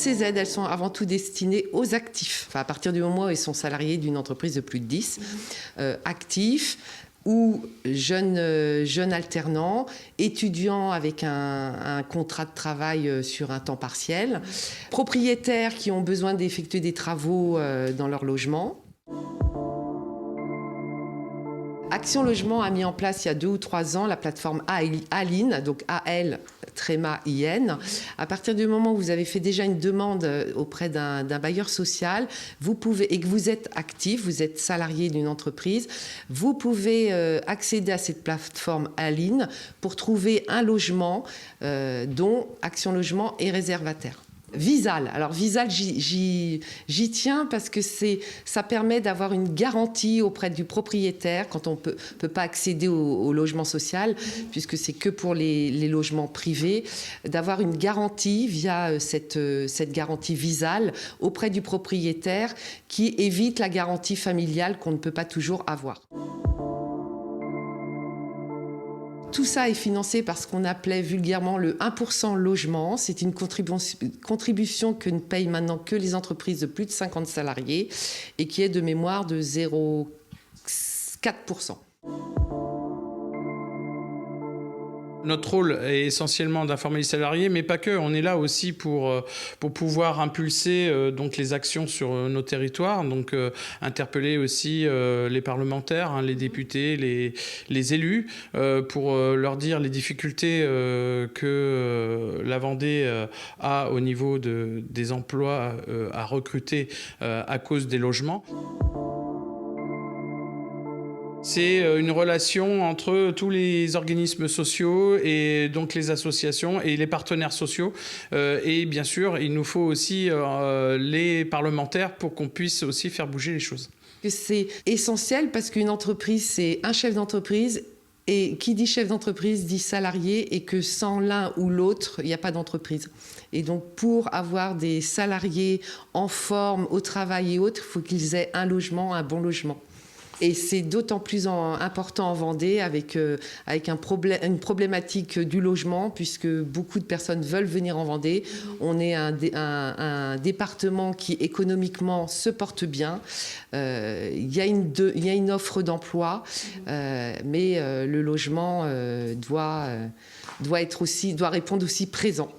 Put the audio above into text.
ces aides, elles sont avant tout destinées aux actifs. Enfin, à partir du moment où ils sont salariés d'une entreprise de plus de 10, actifs ou jeunes alternants, étudiants avec un contrat de travail sur un temps partiel, propriétaires qui ont besoin d'effectuer des travaux dans leur logement. Action Logement a mis en place il y a 2 ou 3 ans la plateforme ALIN, donc AL-IN. À partir du moment où vous avez fait déjà une demande auprès d'un bailleur social, vous pouvez, et que vous êtes actif, vous êtes salarié d'une entreprise, vous pouvez accéder à cette plateforme ALIN pour trouver un logement dont Action Logement est réservataire. Visal. Alors Visal, j'y tiens parce que ça permet d'avoir une garantie auprès du propriétaire quand on peut pas accéder au logement social, puisque c'est que pour les logements privés, d'avoir une garantie via cette garantie Visal auprès du propriétaire qui évite la garantie familiale qu'on ne peut pas toujours avoir. Tout ça est financé par ce qu'on appelait vulgairement le 1% logement. C'est une contribution que ne payent maintenant que les entreprises de plus de 50 salariés et qui est de mémoire de 0,4%. Notre rôle est essentiellement d'informer les salariés, mais pas que. On est là aussi pour pouvoir impulser donc les actions sur nos territoires, donc interpeller aussi les parlementaires, les députés, les élus, pour leur dire les difficultés que la Vendée a au niveau des emplois à recruter à cause des logements. C'est une relation entre tous les organismes sociaux et donc les associations et les partenaires sociaux. Et bien sûr, il nous faut aussi les parlementaires pour qu'on puisse aussi faire bouger les choses. C'est essentiel parce qu'une entreprise, c'est un chef d'entreprise. Et qui dit chef d'entreprise dit salarié, et que sans l'un ou l'autre, il n'y a pas d'entreprise. Et donc, pour avoir des salariés en forme au travail et autres, il faut qu'ils aient un logement, un bon logement. Et c'est d'autant plus important en Vendée avec une problématique du logement, puisque beaucoup de personnes veulent venir en Vendée. On est un département qui économiquement se porte bien. Il y a une offre d'emploi, mais le logement doit répondre aussi présent.